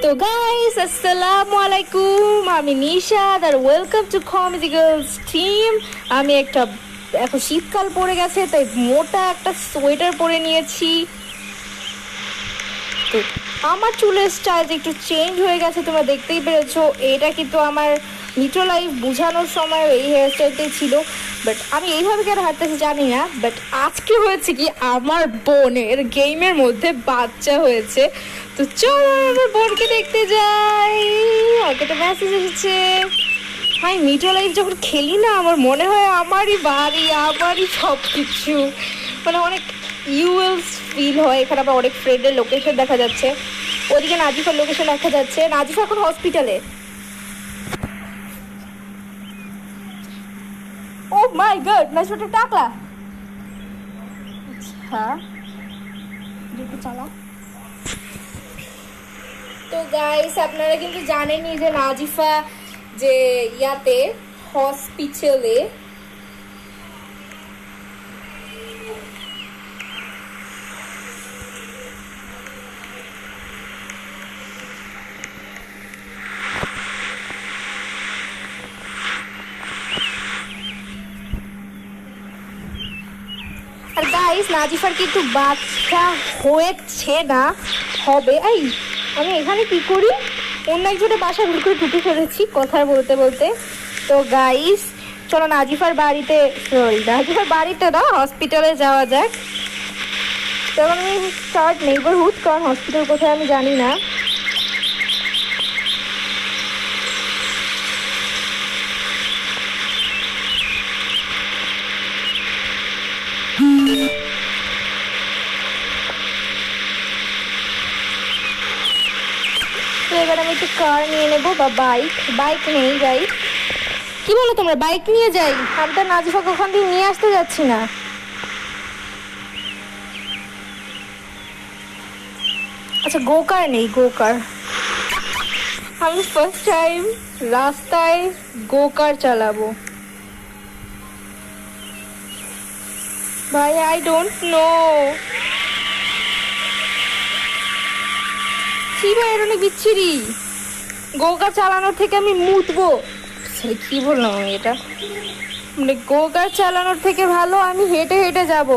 তো গাইস আসসালামু আলাইকুম, আমি নিশাদ আর welcome to comedy girls team. আমি একটা এখন শীতকাল পড়ে গেছে তাই মোটা একটা সোয়েটার পরে নিয়েছি। তো আমার চুলের স্টাইল একটু চেঞ্জ হয়ে গেছে, তোমরা দেখতেই পেরেছো। এটা কিন্তু আমার মিট্রো লাইফ বোঝানোর সময় এই হেয়ার স্টাইলটাই ছিল, বাট আমি এইভাবে কেন হাঁটতেছি জানি না। বাট আজকে হয়েছে কি, আমার বোনের গেমের মধ্যে বাচ্চা হয়েছে। তো চলো আমার বোনকে দেখতে যাই। ওকে তো মেসেজ এসেছে। ভাই মিট্রো লাইফ যখন খেলি না, আমার মনে হয় আমারই বাড়ি, আমারই সব কিছু, মানে অনেক ইউএলস ফিল হয়। এখানে আবার অনেক ফ্রেন্ডের লোকেশন দেখা যাচ্ছে, ওদিকে নাজিফার লোকেশন দেখা যাচ্ছে। নাজিফা এখন হসপিটালে। ও মাই গড, নাজিফাটা টাকলা। আচ্ছা দেখে চালা। তো গাইস আপনারা কিন্তু জানেনই যে নাজিফা যে ইয়াতে হসপিটালে। আর গাইস নাজিফার কিন্তু বাচ্চা হয়েছে না, হবে। এই আমি এখানে কি করি, অন্য একজনের বাসায় ভুল করে ঢুকে ফেলেছি কথা বলতে বলতে। তো গাইস চলো নাজিফার বাড়িতে, সরি নাজিফার বাড়িতে না, হসপিটালে যাওয়া যাক। তখন আমি স্টার্ট নেইবারহুড, কারণ হসপিটাল কোথায় আমি জানি না। তো এবার আমি একটু কার নিয়ে নেবো বা বাইক। বাইক নেই গাইস, কি বলো তোমরা, বাইক নিয়ে যাই? আমি তো নাজিফাকে ওখান থেকে নিয়ে আসতে যাচ্ছি না। আচ্ছা গোকার নেই, গোকার। আমি ফার্স্ট টাইম রাস্তায় গোকার চালাবো ভাই, আই ডোন্ট নো। কি ভাই এর অনেক বিচ্ছিরি, গোকার চালানোর থেকে আমি মুতবো। কি বললাম আমি এটা, মানে গোকার চালানোর থেকে ভালো আমি হেঁটে হেঁটে যাব।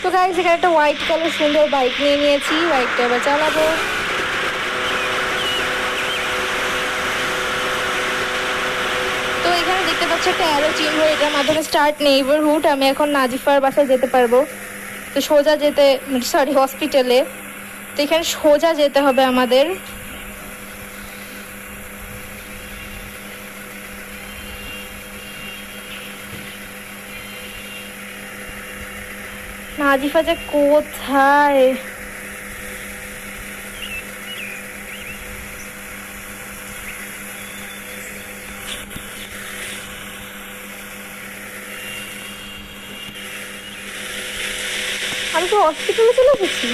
তো গাইস এখানে একটা হোয়াইট কালার সুন্দর বাইক নিয়ে নিয়েছি, বাইকটা এবার চালাবো। তো এখানে দেখতে পাচ্ছি একটা অ্যারো চিহ্ন, এটার মাধ্যমে স্টার্ট নেইবারহুড। আমি এখন নাজিফার বাসায় যেতে পারবো। তো সোজা যেতে, সরি হসপিটালে। তো এখানে সোজা যেতে হবে আমাদের। নাজিফা যে কোথায়, আমি তো হসপিটালে চলে এসেছি,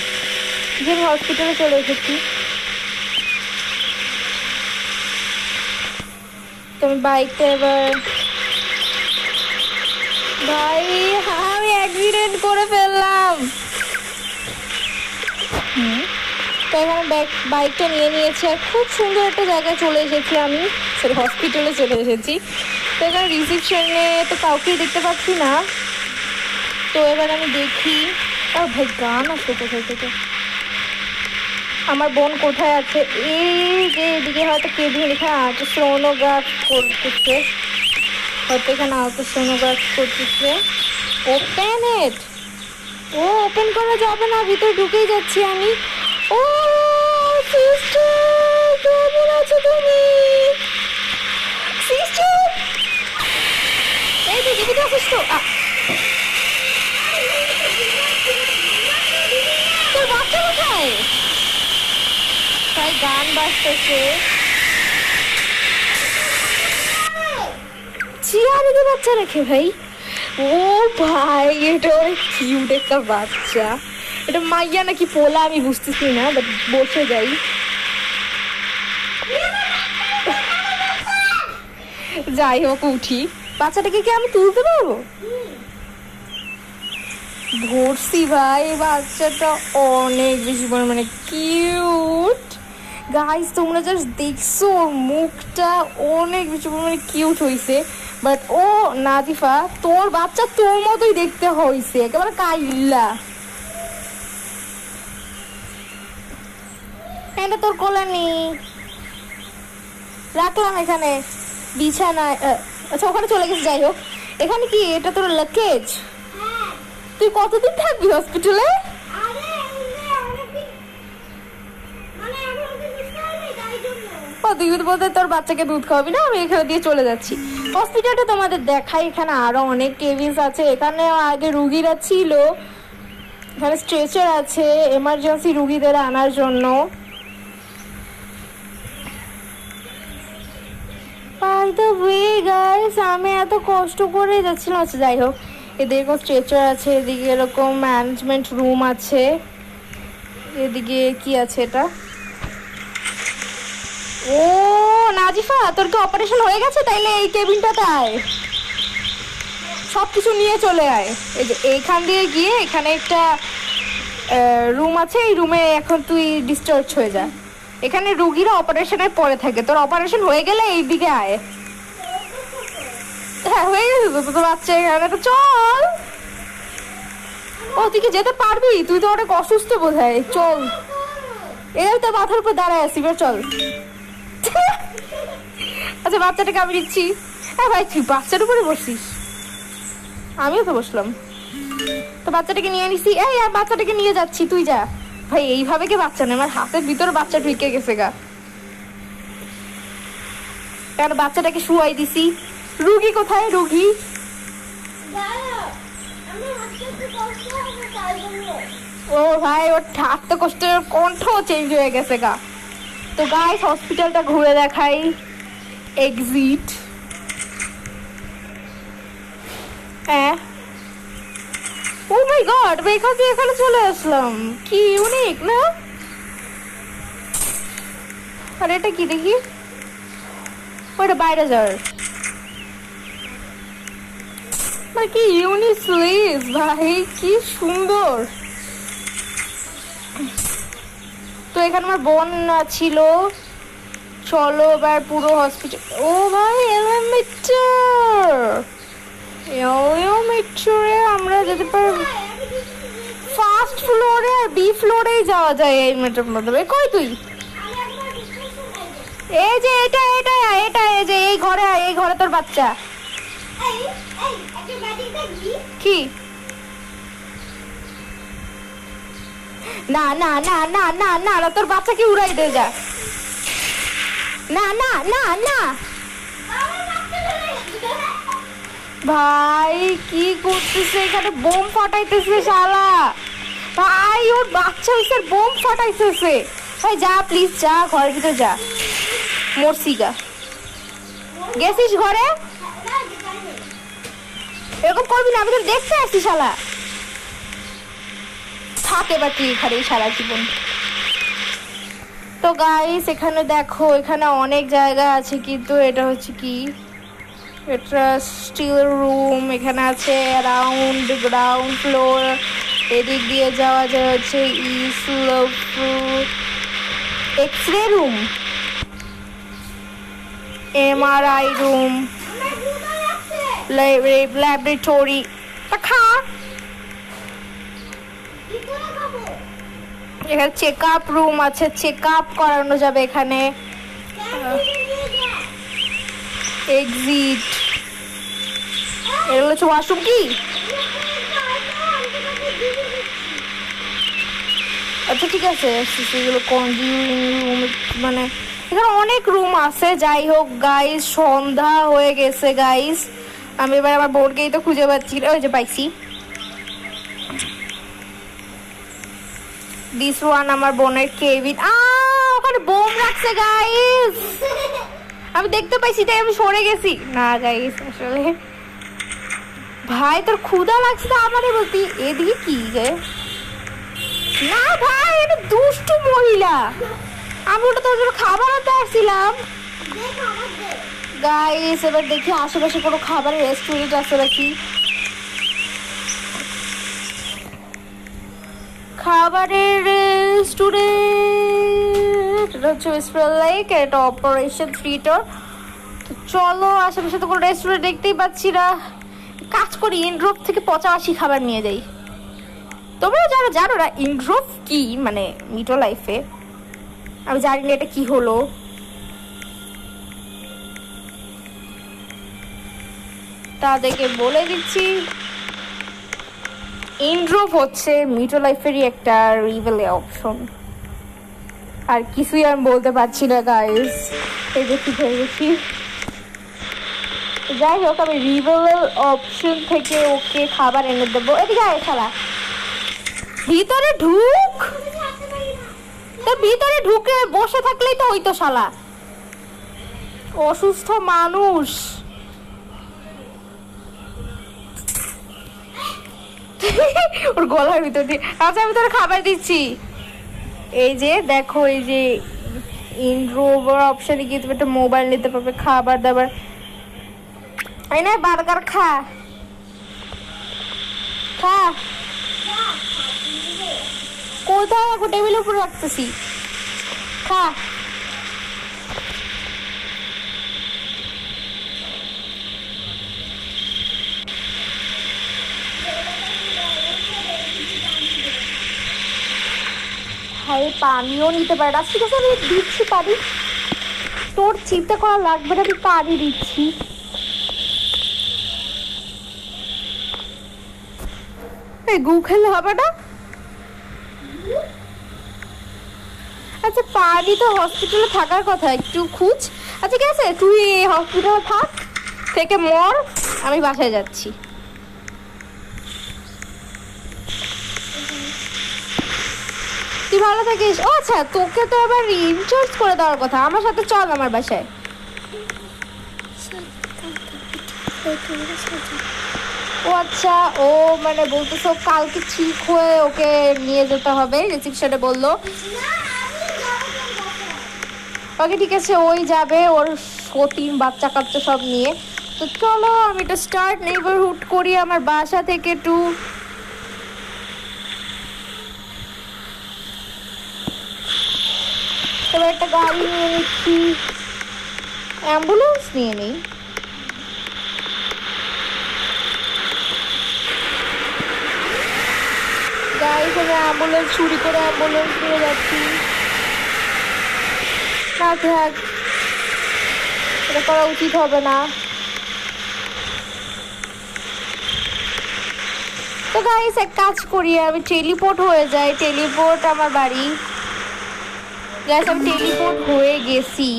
যে হসপিটালে চলে এসেছি। তো আমি বাইকটা এবার, ভাই আমি অ্যাক্সিডেন্ট করে ফেললাম। তো এখানে বাইকটা নিয়ে নিয়েছি আর খুব সুন্দর একটা জায়গায় চলে এসেছি আমি, সরি হসপিটালে চলে এসেছি। তো এখানে রিসেপশনে তো কাউকেই দেখতে পাচ্ছি না। তো এবার আমি দেখি, ও ভাই গান আসছে কোথায় থেকে, আমার বোন কোথায় আছে। এই যে এদিকে হয়তো কেবিন, এখানে আল্ট্রাসোনোগ্রাফ করতেছে, হয়তো এখানে আল্ট্রাসোনোগ্রাফ করতেছে। ওপেন ইট, ও ওপেন করা যাবে না, ভিতরে ঢুকেই যাচ্ছি আমি। ও সিস্টার কেমন আছো তুমি? সিস্টার এই তো জীবিত আছিস তো? তোর বাচ্চা কোথায়? তাই গান বাজতেছে, চিয়ারিতে বাচ্চা রেখে ভাই। ও ভাই এটা অনেক কিউট একটা বাচ্চা, এটা মাইয়া নাকি পোলা আমি বুঝতেছি না, বাট বসে যাই। যাই হোক উঠি, বাচ্চাটাকে কি আমি তুলতে পারবো? ধরছি ভাই, বাচ্চাটা অনেক বেশি পরিমাণে কিউট। গাইস তোমরা জাস্ট দেখছো ওর মুখটা অনেক বেশি পরিমাণে কিউট হয়েছে। বাট ও নাজিফা, তোর বাচ্চা তোর মতোই দেখতে হয়েছে, একেবারে কাইল্লা। এটা তোর কোলে নি, রাখলাম এখানে বিছানায়। আচ্ছা ওখানে চলে গেছে, যাই হোক। এখানে কি এটা তোর লাগেজ? তুই কতদিন থাকবি হসপিটালে? তুই বলতে তোর বাচ্চাকে দুধ খাওয়াবি না, আমি এখানে দিয়ে চলে যাচ্ছি। হসপিটালটা তোমাদের দেখাই, এখানে আরো অনেক কেবিনস আছে। এখানে আগে রুগীরা ছিল, এখানে স্ট্রেচার আছে এমার্জেন্সি রুগীদের আনার জন্য। বাই দ্য ওয়ে গাইস, আমি এত কষ্ট করে যাচ্ছিলাম। আচ্ছা যাই হোক, এদিকে এরকম স্ট্রেচার আছে, এদিকে এরকম ম্যানেজমেন্ট রুম আছে, এদিকে কি আছে এটা? ও নাজিফা, তোর কি অপারেশন হয়ে গেছে? তাইলে এই কেবিনটাতে আয়, সব কিছু নিয়ে চলে আয়। এই যে এইখান দিয়ে গিয়ে এখানে একটা রুম আছে, এই রুমে এখন তুই ডিসচার্জ হয়ে যা। এখানে রুগীরা অপারেশনের পরে থাকে, তোর অপারেশন হয়ে গেলে এই দিকে আয়। হ্যাঁ হয়ে গেছে তো, তোর বাচ্চা এখানে তো চল। ও তুই কি যেতে পারবি? তুই তো অনেক অসুস্থ বোধ হয়, চল। এই তো মাথার উপর দাঁড়ায় আসি, চল। আচ্ছা বাচ্চাটাকে আমি দিচ্ছি। হ্যাঁ ভাই তুই বাচ্চার উপরে বসিস, আমিও তো বসলাম। তো বাচ্চাটাকে নিয়ে নিছি, এই আর বাচ্চাটাকে নিয়ে যাচ্ছি, তুই যা। ভাই এইভাবে কি বাচ্চা নেই, আমার হাতের ভিতরে বাচ্চা ঢুকে গেছে গা। কারণ বাচ্চাটাকে শুয়াই দিছি। রুগী কোথায়? রুগী ও ভাই, ওর ঠাট্টা কষ্টের কণ্ঠ চেঞ্জ হয়ে গেছে গা। তো গাইস হসপিটালটা ঘুরে দেখাই। এক্সিট। হ্যাঁ ও মাই গড, এখান থেকে এখানে চলে আসলাম, কি ইউনিক না? আর এটা কি দেখি? ওটা বাইরে যাওয়ার, মানে কি ইউনিক প্লেস ভাই, কি সুন্দর। তো এখানে আমার বোন ছিল। চলো এবার পুরো হসপিটাল। ও ভাই এলিভেটর, এলিভেটরে আমরা যেতে পারি। ফার্স্ট ফ্লোরে আর বি ফ্লোরেই যাওয়া যায় এই মেট্রোর মধ্যে। কই তুই? এই যে এটা এটা এটা, এই যে এই ঘরে, এই ঘরে তোর বাচ্চা। কি? না না না না না না না, তোর বাচ্চাকে উড়াই দে যা। না না না না ভাই, কি করতেছে এখানে? বোম ফাটাইতেছে শালা। ভাই ওর বাচ্চা হয়েছে, বোম ফাটাইতেছে। ভাই যা প্লিজ, যা ঘরের ভিতরে যা। মরছি গা। গেছিস ঘরে? এরকম করবি না, আমি তো দেখতে আসছি শালা। থাক এবার তুই এখানে সারা জীবন। তো গাইস এখানে দেখো, এখানে অনেক জায়গা আছে, কিন্তু এটা হচ্ছে কি, এটা স্টিল রুম। এখানে আছে অ্যারাউন্ড গ্রাউন্ড ফ্লোর, এদিক দিয়ে যাওয়া যায় হচ্ছে X-ray room, MRI room, laboratory. খা, এখানে চেক আপ রুম আছে, চেক আপ করানো যাবে এখানে। এক্সিট, এগুলো হচ্ছে ওয়াশরুম। কি আচ্ছা ঠিক আছে, সেগুলো কনজিউরিং রুম, মানে এখানে অনেক রুম আছে। যাই হোক গাইস, সন্ধ্যা হয়ে গেছে গাইস। আমি এবার আমার বোনকেই তো খুঁজে পাচ্ছি। ওই যে পাইছি, দিস ওয়ান আমার বোনের কেবিন। ওখানে বোম রাখছে গাইস, আমি দেখতে পাইছি, তাই আমি সরে গেছি। না গাইস আসলে ভাই তোর ক্ষুধা লাগছে আমারই বলতি। এদিকে কি গে? না ভাই এটা দুষ্টু মহিলা, আমি ওটা তোর জন্য খাবার আনতে আসছিলাম। গাইস এবার দেখি আশেপাশে কোনো খাবারের রেস্টুরেন্ট আছে নাকি। খাবারের স্টুডেন্ট, এটা হচ্ছে উইস্পার লেক, এটা অপারেশন থিয়েটার। তো চলো, আশেপাশে তো কোনো রেস্টুরেন্ট দেখতেই পাচ্ছি না। কাজ করি, ইনড্রপ থেকে 85 খাবার নিয়ে যাই। তোমরা যারা জানো না ইনড্রপ কি, মানে মিটো লাইফে, আমি জানি না এটা কি হলো। তাদেরকে বলে দিচ্ছি, ইনড্রপ হচ্ছে মিটো লাইফেরই একটা রিভেলে অপশন। আর কিছুই আমি বলতে পারছি না গাইস, এই যে ঠিক হয়ে গেছি। যাই হোক, আমি রিভেল অপশন থেকে ওকে খাবার এনে দেবো। এদিকে আয় শালা, ভিতরে ঢুক। তোর ভিতরে ঢুকে বসে থাকলেই তো হইতো শালা, অসুস্থ মানুষ। ওর গলার ভিতর দিয়ে, আচ্ছা আমি তোর খাবার দিচ্ছি। এই যে দেখো, এই যে ইনড্রোভার অপশনে গিয়ে তুমি একটা মোবাইল নিতে পারবে, খাবার দাবার। এই না, বার্গার খা খা। কোথায়? এখন টেবিলের উপর রাখতেছি, খা। হ্যাঁ, পানিও নিতে পারে না। ঠিক আছে, আমি দিচ্ছি পানি। তোর চিন্তা করা লাগবে না, আমি পানি দিচ্ছি। গু খেলে হবে না? আচ্ছা, পানি তো হসপিটালে থাকার কথা, একটু খুঁজ। আচ্ছা ঠিক আছে, তুই হসপিটালে থাক, থেকে মর, আমি বাসায় যাচ্ছি। তুই ভালো থাকিস। ও আচ্ছা, তোকে তো আবার ইনচার্জ করে দেওয়ার কথা, আমার সাথে চল আমার বাসায়। ও আচ্ছা, ও মানে বলতেছো কালকে ঠিক হয়ে ওকে নিয়ে যেতে হবে, রিসিপশনে বললো। ওকে ঠিক আছে, ওই যাবে ওর সতীন বাচ্চা কাচ্চা সব নিয়ে। তো চলো, আমি তো স্টার্ট নেইবারহুড করি আমার বাসা থেকে টু। তবে একটা গাড়ি নিয়ে নিচ্ছি, অ্যাম্বুলেন্স নিয়ে নিই। গাইস, আমি অ্যাম্বুলেন্স চুরি করে অ্যাম্বুলেন্স নিয়ে যাচ্ছি। না থাক, এটা করা উচিত হবে না। তো গাইস, এক কাজ করি, আমি টেলিপোর্ট হয়ে যাই। টেলিপোর্ট আমার বাড়ি। গাইস, আমি টেলিপোর্ট হয়ে গেছি।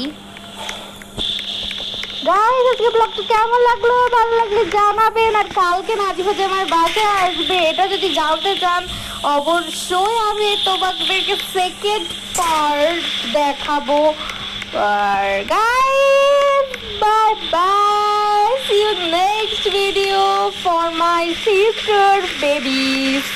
গাইস, আজকে ব্লগটা কেমন লাগলো? ভালো লাগলে জানাবেন। আর কালকে নাজিফা যে আমার বাসায় আসবে, এটা যদি জানতে চান অবশ্যই আমি তোমাদেরকে সেকেন্ড পার্ট দেখাবো। আর guys, bye bye, see you next video for my sister babies.